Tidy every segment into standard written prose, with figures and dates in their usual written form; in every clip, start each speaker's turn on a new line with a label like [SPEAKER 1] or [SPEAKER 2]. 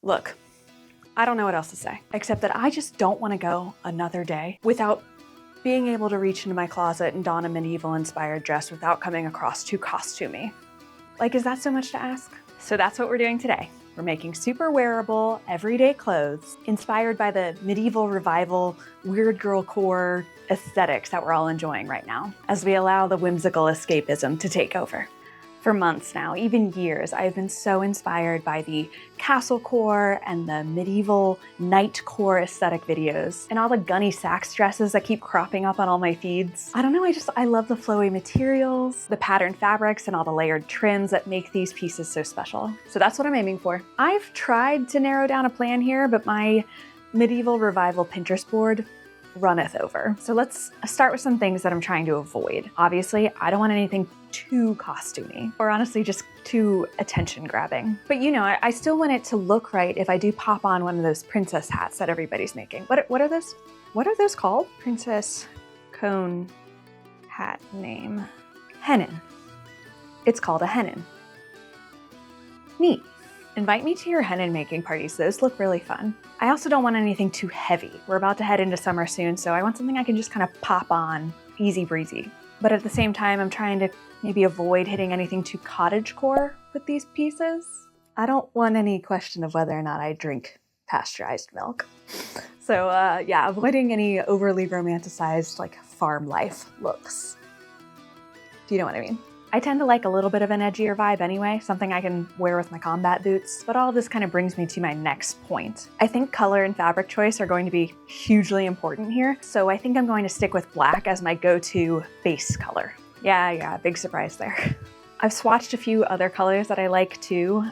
[SPEAKER 1] Look, I don't know what else to say, except that I just don't want to go another day without being able to reach into my closet and don a medieval inspired dress without coming across too costumey. Like, is that so much to ask? So that's what we're doing today. We're making super wearable, everyday clothes inspired by the medieval revival, weird girl core aesthetics that we're all enjoying right now, as we allow the whimsical escapism to take over. For months now, even years, I've been so inspired by the castle core and the medieval knight core aesthetic videos and all the Gunne sax dresses that keep cropping up on all my feeds. I don't know, I love the flowy materials, the patterned fabrics, and all the layered trims that make these pieces so special. So that's what I'm aiming for. I've tried to narrow down a plan here, but my medieval revival Pinterest board runneth over. So let's start with some things that I'm trying to avoid. Obviously, I don't want anything too costumey, or honestly just too attention grabbing. But you know, I still want it to look right if I do pop on one of those princess hats that everybody's making. What are those? What are those called? Princess cone hat name. Hennin. It's called a hennin. Neat. Invite me to your hennin making parties. Those look really fun. I also don't want anything too heavy. We're about to head into summer soon, so I want something I can just kind of pop on easy breezy. But at the same time, I'm trying to maybe avoid hitting anything too cottagecore with these pieces. I don't want any question of whether or not I drink pasteurized milk. So yeah, avoiding any overly romanticized like farm life looks. Do you know what I mean? I tend to like a little bit of an edgier vibe anyway, something I can wear with my combat boots, but all of this kind of brings me to my next point. I think color and fabric choice are going to be hugely important here, so I think I'm going to stick with black as my go-to base color. Yeah, big surprise there. I've swatched a few other colors that I like too,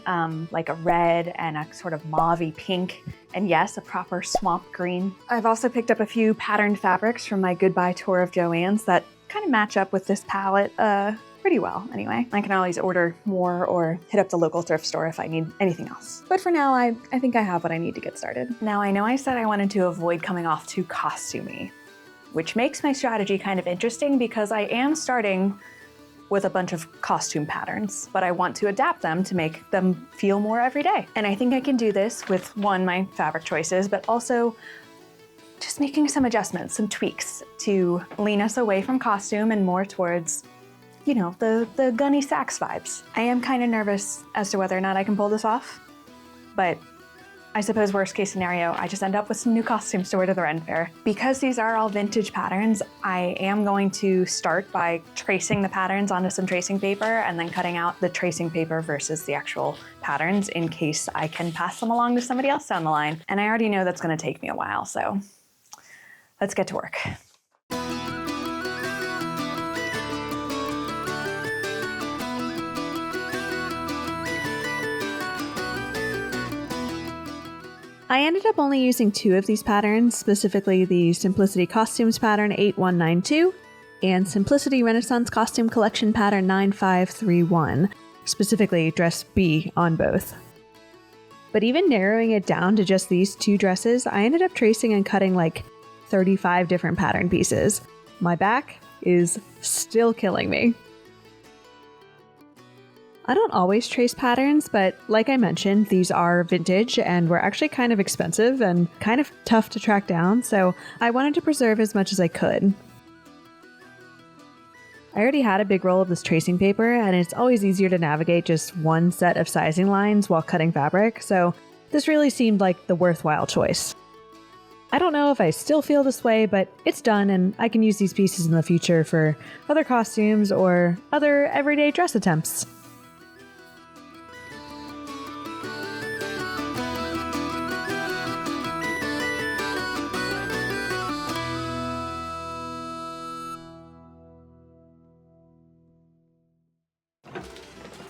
[SPEAKER 1] like a red and a sort of mauve-y pink, and yes, a proper swamp green. I've also picked up a few patterned fabrics from my Goodbye Tour of Joann's that kind of match up with this palette pretty well anyway. I can always order more or hit up the local thrift store if I need anything else. But for now, I think I have what I need to get started. Now, I know I said I wanted to avoid coming off too costumey, which makes my strategy kind of interesting because I am starting with a bunch of costume patterns, but I want to adapt them to make them feel more everyday. And I think I can do this with one, my fabric choices, but also just making some adjustments, some tweaks to lean us away from costume and more towards, you know, the Gunne sax vibes. I am kind of nervous as to whether or not I can pull this off, but I suppose worst case scenario, I just end up with some new costumes to wear to the Ren Fair. Because these are all vintage patterns, I am going to start by tracing the patterns onto some tracing paper and then cutting out the tracing paper versus the actual patterns in case I can pass them along to somebody else down the line. And I already know that's gonna take me a while, so let's get to work. I ended up only using 2 of these patterns, specifically the Simplicity Costumes pattern 8192 and Simplicity Renaissance Costume Collection pattern 9531, specifically dress B on both. But even narrowing it down to just these 2 dresses, I ended up tracing and cutting like 35 different pattern pieces. My back is still killing me. I don't always trace patterns, but like I mentioned, these are vintage and were actually kind of expensive and kind of tough to track down, so I wanted to preserve as much as I could. I already had a big roll of this tracing paper, and it's always easier to navigate just one set of sizing lines while cutting fabric, so this really seemed like the worthwhile choice. I don't know if I still feel this way, but it's done and I can use these pieces in the future for other costumes or other everyday dress attempts.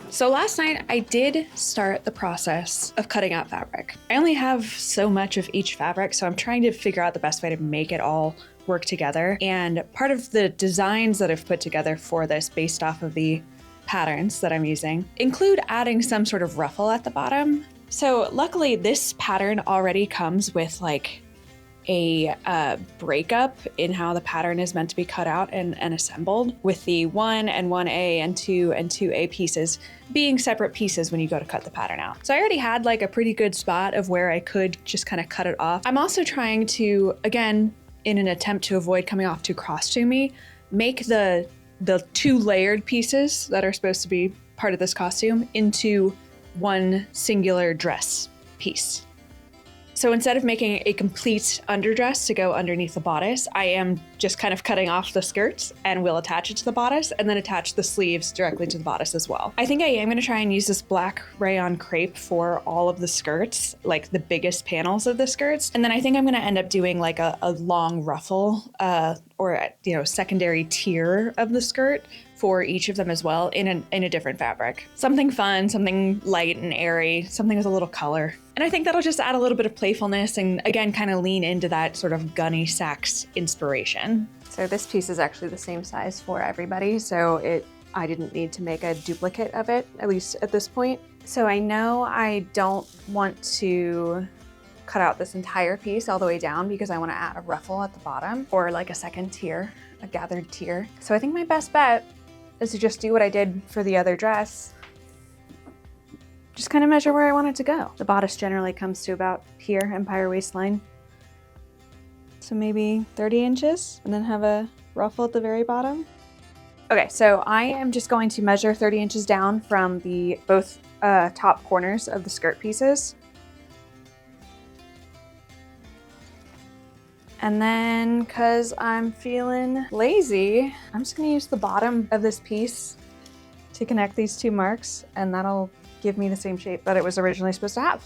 [SPEAKER 1] So last night I did start the process of cutting out fabric. I only have so much of each fabric, so I'm trying to figure out the best way to make it all work together. And part of the designs that I've put together for this based off of the patterns that I'm using include adding some sort of ruffle at the bottom. So luckily this pattern already comes with like a breakup in how the pattern is meant to be cut out and assembled, with the 1 and 1A and 2 and 2A pieces being separate pieces when you go to cut the pattern out. So I already had like a pretty good spot of where I could just kind of cut it off. I'm also trying to, again, in an attempt to avoid coming off too costumey, make the 2 layered pieces that are supposed to be part of this costume into one singular dress piece. So instead of making a complete underdress to go underneath the bodice, I am just kind of cutting off the skirts and will attach it to the bodice and then attach the sleeves directly to the bodice as well. I think I am going to try and use this black rayon crepe for all of the skirts, like the biggest panels of the skirts. And then I think I'm going to end up doing like a long ruffle or secondary tier of the skirt for each of them as well in a different fabric. Something fun, something light and airy, something with a little color. And I think that'll just add a little bit of playfulness and again, kind of lean into that sort of Gunne Sachs inspiration. So this piece is actually the same size for everybody. So I didn't need to make a duplicate of it, at least at this point. So I know I don't want to cut out this entire piece all the way down because I want to add a ruffle at the bottom or like a second tier, a gathered tier. So I think my best bet is to just do what I did for the other dress. Just kind of measure where I want it to go. The bodice generally comes to about here, empire waistline. So maybe 30 inches and then have a ruffle at the very bottom. Okay, so I am just going to measure 30 inches down from the both top corners of the skirt pieces. And then, cause I'm feeling lazy, I'm just gonna use the bottom of this piece to connect these 2 marks, and that'll give me the same shape that it was originally supposed to have.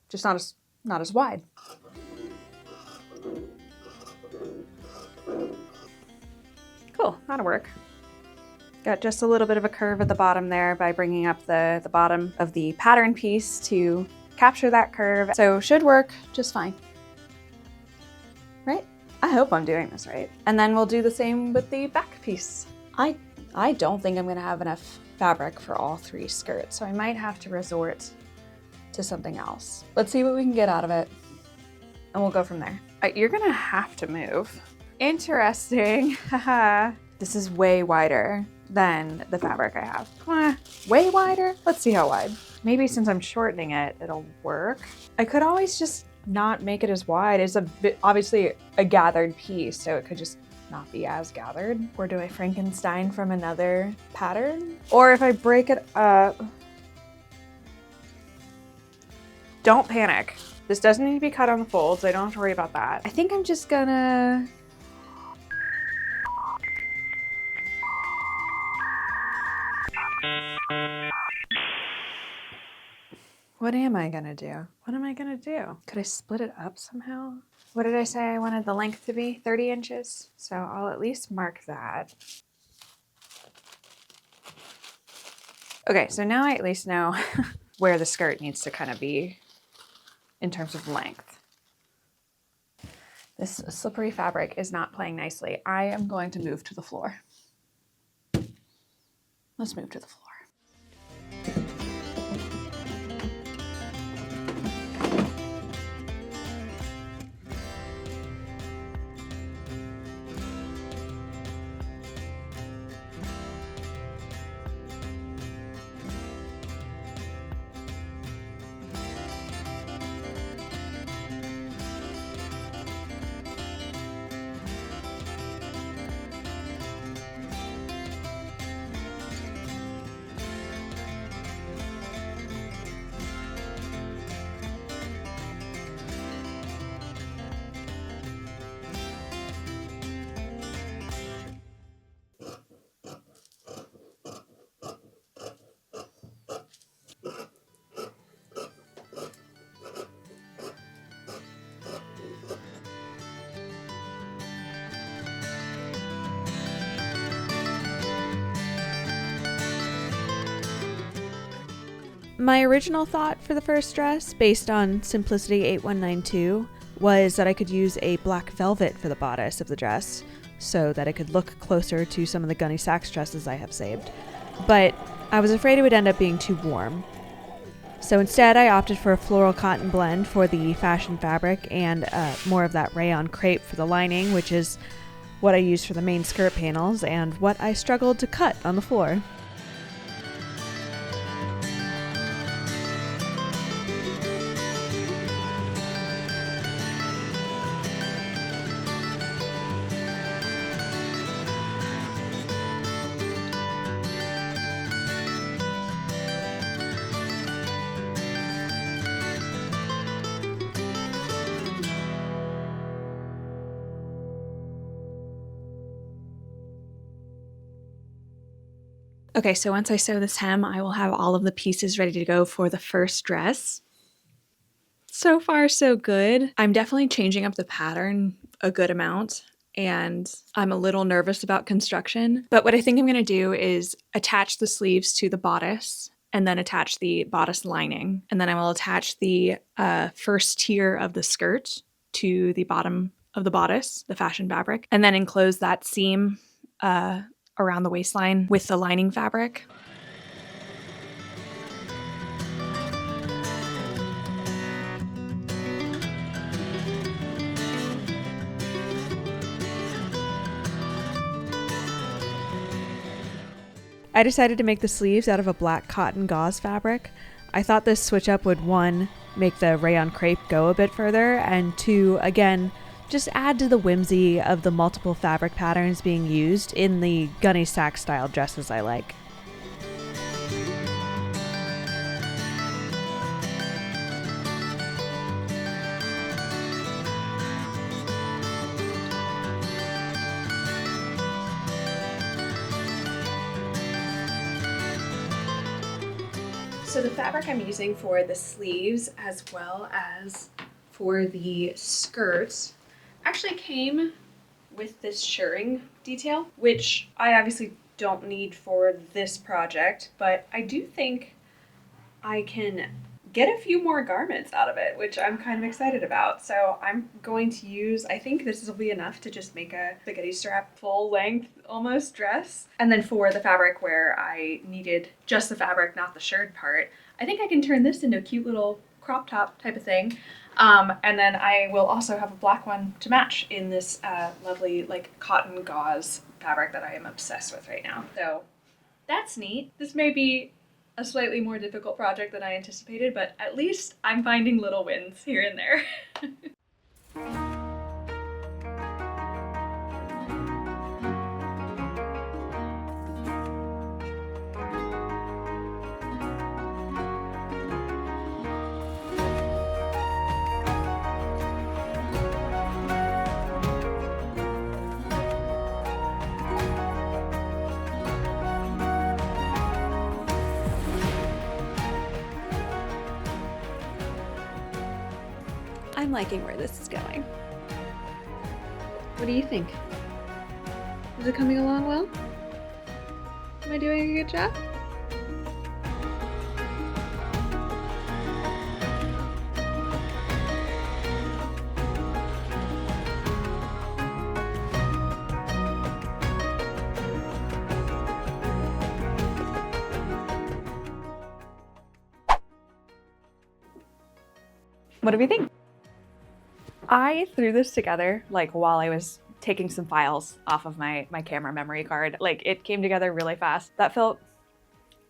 [SPEAKER 1] Just not as wide. Cool, that'll work. Got just a little bit of a curve at the bottom there by bringing up the bottom of the pattern piece to capture that curve. So should work just fine. Right? I hope I'm doing this right. And then we'll do the same with the back piece. I don't think I'm gonna have enough fabric for all 3 skirts, so I might have to resort to something else. Let's see what we can get out of it, and we'll go from there. You're gonna have to move. Interesting, haha. This is way wider than the fabric I have. Way wider? Let's see how wide. Maybe since I'm shortening it, it'll work. I could always just not make it as wide. It's obviously a gathered piece, so it could just not be as gathered. Or do I Frankenstein from another pattern? Or if I break it up, don't panic. This doesn't need to be cut on the folds. I don't have to worry about that. I think I'm just gonna what am I gonna do? What am I gonna do? Could I split it up somehow? What did I say I wanted the length to be? 30 inches? So I'll at least mark that. Okay, so now I at least know where the skirt needs to kind of be in terms of length. This slippery fabric is not playing nicely. I am going to move to the floor. Let's move to the floor. My original thought for the first dress, based on Simplicity 8192, was that I could use a black velvet for the bodice of the dress so that it could look closer to some of the Gunne Sachs dresses I have saved. But I was afraid it would end up being too warm.
[SPEAKER 2] So instead, I opted for a floral cotton blend for the fashion fabric and more of that rayon crepe for the lining, which is what I used for the main skirt panels and what I struggled to cut on the floor.
[SPEAKER 1] Okay, so once I sew this hem, I will have all of the pieces ready to go for the first dress. So far, so good. I'm definitely changing up the pattern a good amount, and I'm a little nervous about construction. But what I think I'm gonna do is attach the sleeves to the bodice and then attach the bodice lining. And then I will attach the first tier of the skirt to the bottom of the bodice, the fashion fabric, and then enclose that seam around the waistline with the lining fabric.
[SPEAKER 2] I decided to make the sleeves out of a black cotton gauze fabric. I thought this switch up would, one, make the rayon crepe go a bit further, and two, again, just add to the whimsy of the multiple fabric patterns being used in the Gunne sack style dresses I like.
[SPEAKER 1] So the fabric I'm using for the sleeves as well as for the skirts actually came with this shirring detail, which I obviously don't need for this project, but I do think I can get a few more garments out of it, which I'm kind of excited about. So I'm going to use, I think this will be enough to just make a spaghetti strap full length almost dress. And then for the fabric where I needed just the fabric, not the shirred part, I think I can turn this into a cute little crop top type of thing. And then I will also have a black one to match in this lovely like cotton gauze fabric that I am obsessed with right now. So that's neat. This may be a slightly more difficult project than I anticipated, but at least I'm finding little wins here and there. I'm liking where this is going. What do you think? Is it coming along well? Am I doing a good job? What do we think? I threw this together like while I was taking some files off of my camera memory card. Like it came together really fast. That felt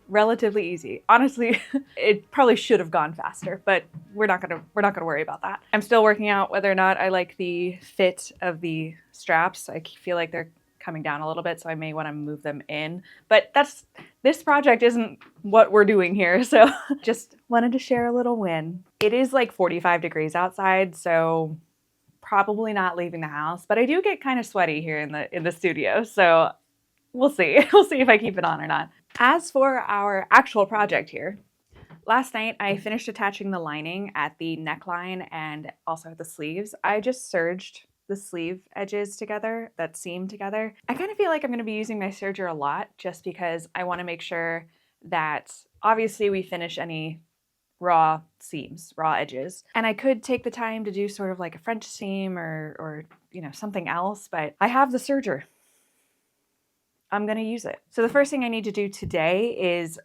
[SPEAKER 1] relatively easy. Honestly, it probably should have gone faster, but we're not gonna worry about that. I'm still working out whether or not I like the fit of the straps. I feel like they're coming down a little bit, so I may want to move them in. But this project isn't what we're doing here, so just wanted to share a little win. It is like 45 degrees outside, so probably not leaving the house, but I do get kind of sweaty here in the studio, so we'll see. We'll see if I keep it on or not. As for our actual project here, last night I finished attaching the lining at the neckline and also at the sleeves. I just serged the sleeve edges together, that seam together. I kind of feel like I'm going to be using my serger a lot just because I want to make sure that obviously we finish any raw seams, raw edges. And I could take the time to do sort of like a French seam or you know, something else, but I have the serger. I'm gonna use it. So the first thing I need to do today is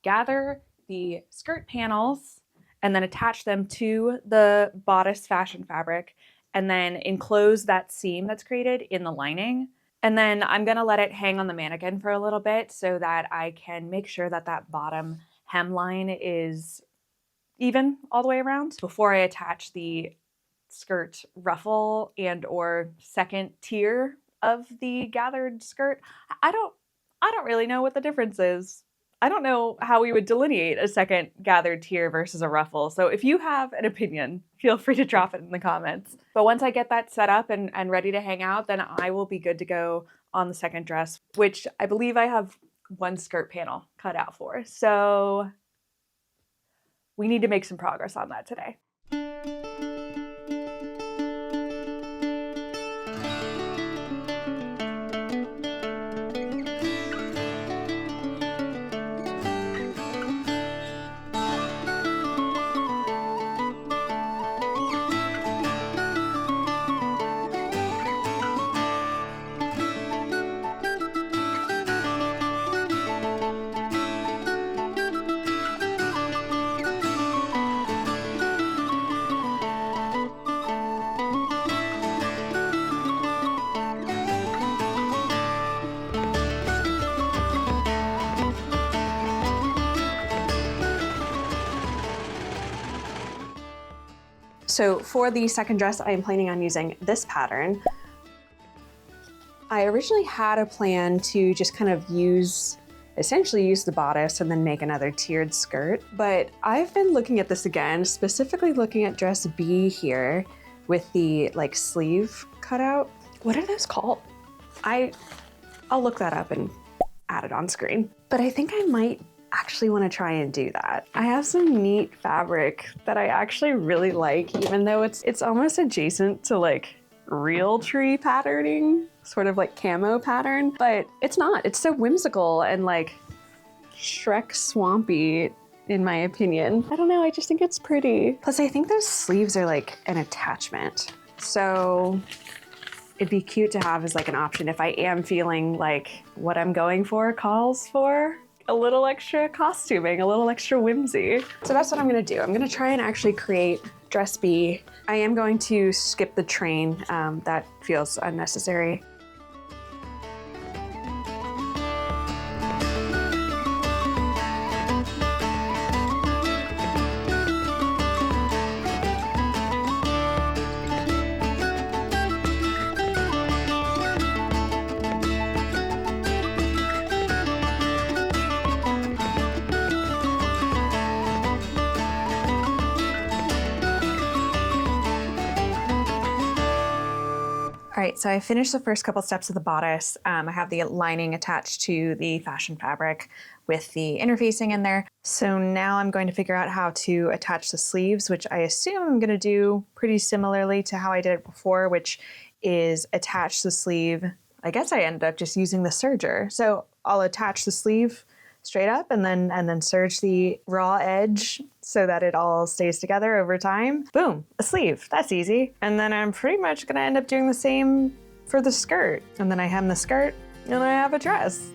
[SPEAKER 1] gather the skirt panels and then attach them to the bodice fashion fabric and then enclose that seam that's created in the lining. And then I'm gonna let it hang on the mannequin for a little bit so that I can make sure that that bottom hemline is even all the way around before I attach the skirt ruffle and or second tier of the gathered skirt. I don't really know what the difference is. I don't know how we would delineate a second gathered tier versus a ruffle. So if you have an opinion, feel free to drop it in the comments. But once I get that set up and ready to hang out, then I will be good to go on the second dress, which I believe I have one skirt panel cut out for. So we need to make some progress on that today. So for the second dress, I am planning on using this pattern. I originally had a plan to just kind of essentially use the bodice and then make another tiered skirt. But I've been looking at this again, specifically looking at dress B here with the like sleeve cutout. What are those called? I'll look that up and add it on screen. But I think I might actually want to try and do that. I have some neat fabric that I actually really like, even though it's almost adjacent to like real tree patterning, sort of like camo pattern, but it's not. It's so whimsical and like Shrek swampy in my opinion. I don't know, I just think it's pretty. Plus I think those sleeves are like an attachment. So it'd be cute to have as like an option if I am feeling like what I'm going for calls for a little extra costuming, a little extra whimsy. So that's what I'm gonna do. I'm gonna try and actually create dress B. I am going to skip the train. That feels unnecessary. All right, so I finished the first couple steps of the bodice. I have the lining attached to the fashion fabric with the interfacing in there. So now I'm going to figure out how to attach the sleeves, which I assume I'm gonna do pretty similarly to how I did it before, which is attach the sleeve. I guess I ended up just using the serger. So I'll attach the sleeve straight up and then serge the raw edge so that it all stays together over time. Boom, a sleeve, that's easy. And then I'm pretty much gonna end up doing the same for the skirt. And then I hem the skirt and I have a dress.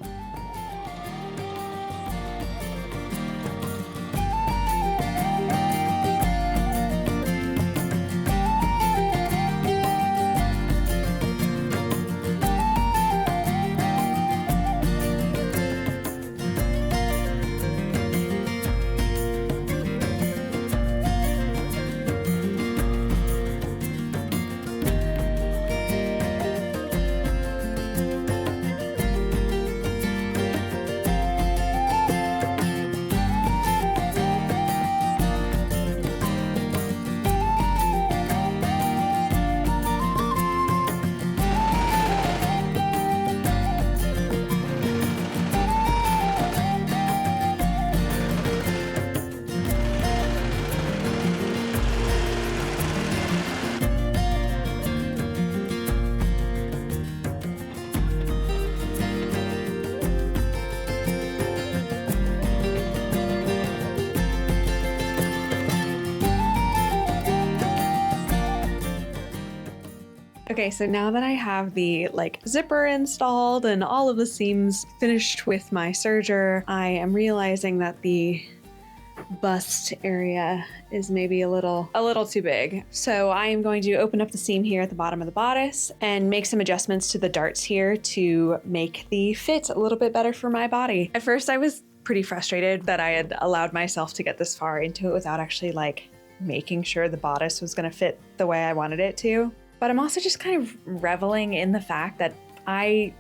[SPEAKER 1] Okay, so now that I have the like zipper installed and all of the seams finished with my serger, I am realizing that the bust area is maybe a little too big. So I am going to open up the seam here at the bottom of the bodice and make some adjustments to the darts here to make the fit a little bit better for my body. At first I was pretty frustrated that I had allowed myself to get this far into it without actually like making sure the bodice was gonna fit the way I wanted it to. But I'm also just kind of reveling in the fact that I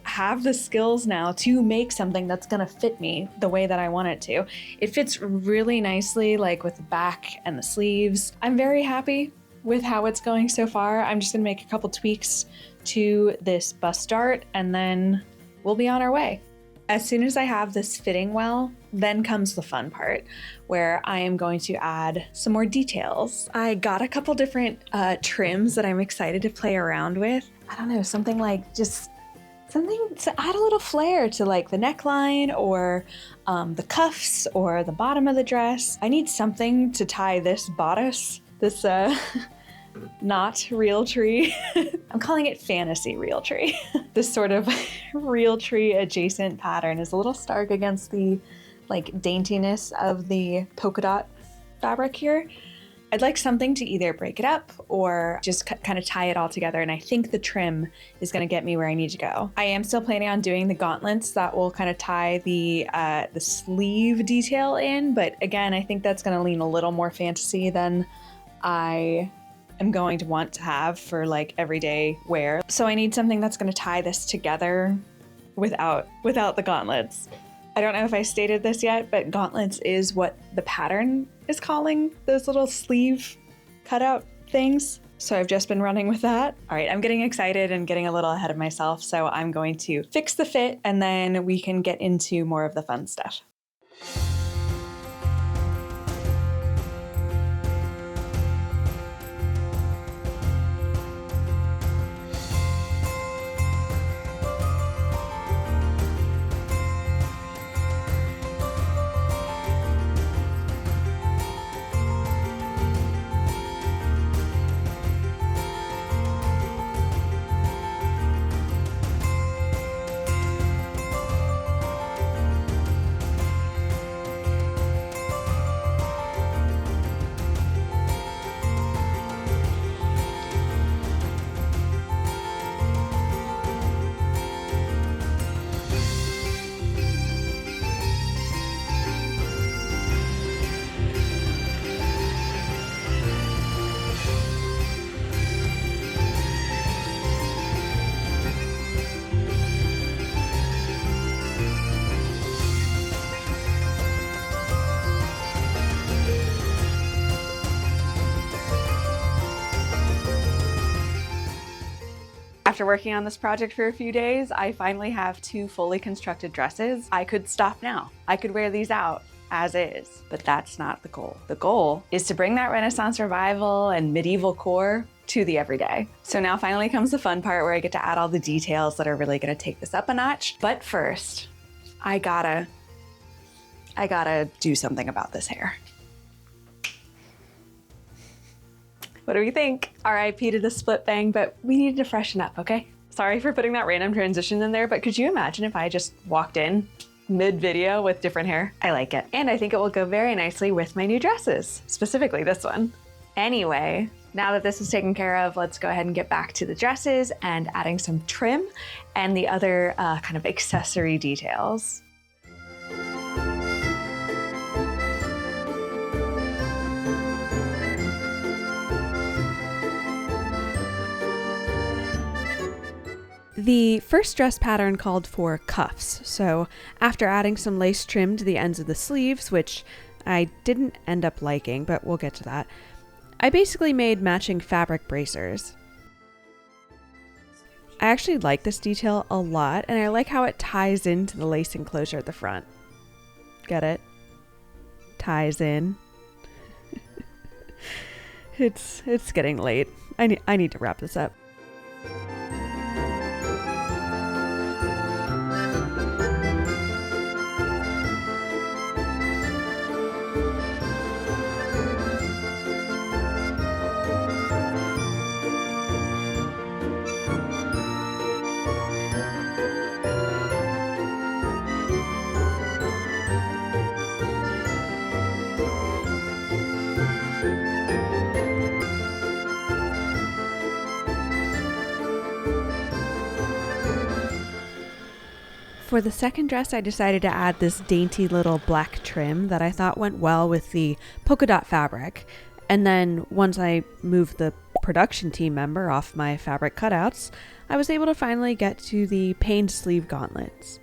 [SPEAKER 1] have the skills now to make something that's gonna fit me the way that I want it to. It fits really nicely, like with the back and the sleeves. I'm very happy with how it's going so far. I'm just gonna make a couple tweaks to this bust dart and then we'll be on our way. As soon as I have this fitting well, then comes the fun part where I am going to add some more details. I got a couple different trims that I'm excited to play around with. I don't know, something like just something to add a little flair to like the neckline or the cuffs or the bottom of the dress. I need something to tie this bodice, this not real tree. I'm calling it fantasy real tree. This sort of real tree adjacent pattern is a little stark against the like daintiness of the polka dot fabric here. I'd like something to either break it up or just kind of tie it all together, and I think the trim is going to get me where I need to go. I am still planning on doing the gauntlets that will kind of tie the sleeve detail in, but again, I think that's going to lean a little more fantasy than I am going to want to have for like everyday wear. So I need something that's going to tie this together without the gauntlets. I don't know if I stated this yet, but gauntlets is what the pattern is calling those little sleeve cutout things. So I've just been running with that. All right, I'm getting excited and getting a little ahead of myself. So I'm going to fix the fit and then we can get into more of the fun stuff. After working on this project for a few days, I finally have 2 fully constructed dresses. I could stop now. I could wear these out as is, but that's not the goal. The goal is to bring that Renaissance revival and medieval core to the everyday. So now finally comes the fun part where I get to add all the details that are really gonna take this up a notch. But first, I gotta do something about this hair. What do we think? RIP to the split bang, but we needed to freshen up, okay? Sorry for putting that random transition in there, but could you imagine if I just walked in mid-video with different hair? I like it. And I think it will go very nicely with my new dresses, specifically this one. Anyway, now that this is taken care of, let's go ahead and get back to the dresses and adding some trim and the other kind of accessory details.
[SPEAKER 2] The first dress pattern called for cuffs, so after adding some lace trim to the ends of the sleeves, which I didn't end up liking, but we'll get to that, I basically made matching fabric bracers. I actually like this detail a lot, and I like how it ties into the lace enclosure at the front. Get it? Ties in. It's getting late. I need to wrap this up. For the second dress, I decided to add this dainty little black trim that I thought went well with the polka dot fabric. And then once I moved the production team member off my fabric cutouts, I was able to finally get to the paned sleeve gauntlets.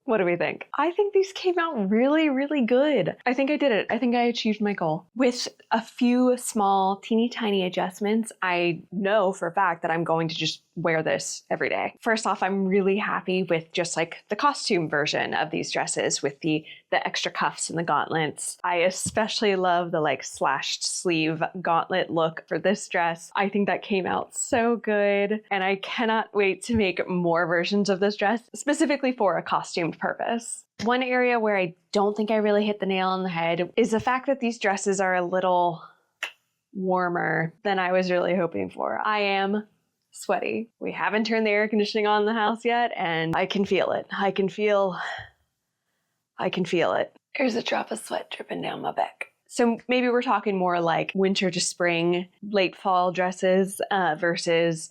[SPEAKER 1] What do we think? I think these came out really, really good. I think I did it. I think I achieved my goal. With a few small, teeny tiny adjustments, I know for a fact that I'm going to just wear this every day. First off, I'm really happy with just like the costume version of these dresses with the extra cuffs and the gauntlets. I especially love the like slashed sleeve gauntlet look for this dress. I think that came out so good, and I cannot wait to make more versions of this dress specifically for a costumed purpose. One area where I don't think I really hit the nail on the head is the fact that these dresses are a little warmer than I was really hoping for. I am sweaty. We haven't turned the air conditioning on in the house yet, and I can feel it. I can feel it. There's a drop of sweat dripping down my back. So maybe we're talking more like winter to spring, late fall dresses versus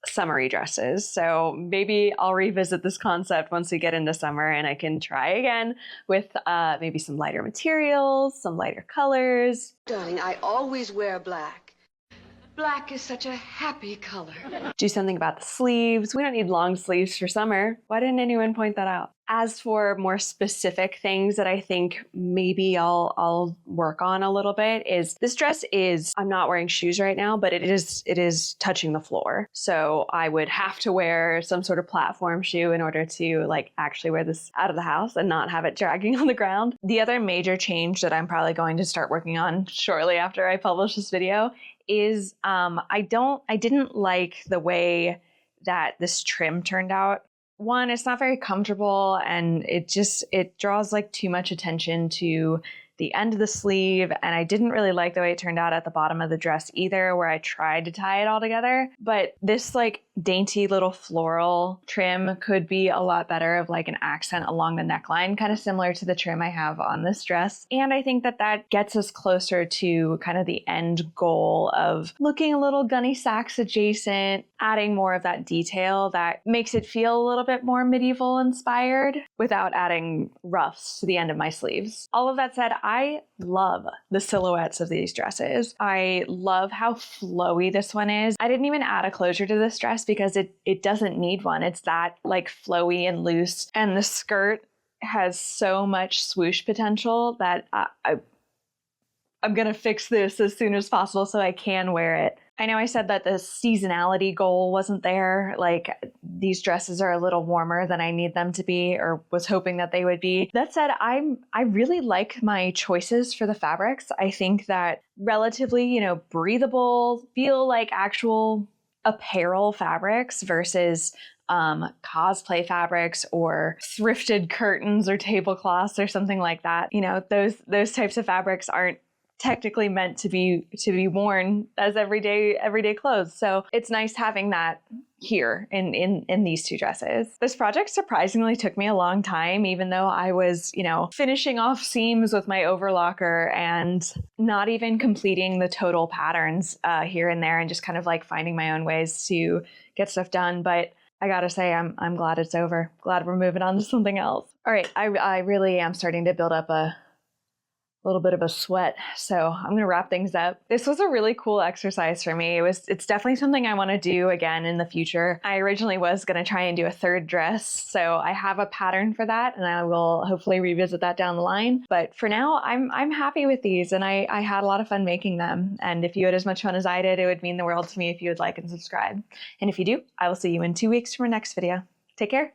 [SPEAKER 1] summery dresses. So maybe I'll revisit this concept once we get into summer, and I can try again with maybe some lighter materials, some lighter colors.
[SPEAKER 3] Darling, I always wear black. Black is such a happy color.
[SPEAKER 1] Do something about the sleeves. We don't need long sleeves for summer. Why didn't anyone point that out? As for more specific things that I think maybe I'll work on a little bit is this dress is, I'm not wearing shoes right now, but it is touching the floor. So I would have to wear some sort of platform shoe in order to like actually wear this out of the house and not have it dragging on the ground. The other major change that I'm probably going to start working on shortly after I publish this video is I didn't like the way that this trim turned out. One, it's not very comfortable, and it draws like too much attention to the end of the sleeve, and I didn't really like the way it turned out at the bottom of the dress either, where I tried to tie it all together. But this like dainty little floral trim could be a lot better of like an accent along the neckline, kind of similar to the trim I have on this dress. And I think that that gets us closer to kind of the end goal of looking a little Gunne Sachs adjacent, adding more of that detail that makes it feel a little bit more medieval inspired without adding ruffs to the end of my sleeves. All of that said, I love the silhouettes of these dresses. I love how flowy this one is. I didn't even add a closure to this dress because it doesn't need one. It's that like flowy and loose, and the skirt has so much swoosh potential that I'm gonna fix this as soon as possible so I can wear it. I know I said that the seasonality goal wasn't there. Like, these dresses are a little warmer than I need them to be, or was hoping that they would be. That said, I really like my choices for the fabrics. I think that relatively, breathable, feel like actual apparel fabrics versus cosplay fabrics or thrifted curtains or tablecloths or something like that. Those types of fabrics aren't technically meant to be worn as everyday clothes. So it's nice having that here in these two dresses. This project surprisingly took me a long time, even though I was, finishing off seams with my overlocker and not even completing the total patterns here and there, and just kind of like finding my own ways to get stuff done. But I gotta say, I'm glad it's over. Glad we're moving on to something else. All right, I really am starting to build up a little bit of a sweat. So I'm going to wrap things up. This was a really cool exercise for me. It's definitely something I want to do again in the future. I originally was going to try and do a third dress. So I have a pattern for that, and I will hopefully revisit that down the line. But for now, I'm happy with these, and I had a lot of fun making them. And if you had as much fun as I did, it would mean the world to me if you would like and subscribe. And if you do, I will see you in 2 weeks for my next video. Take care.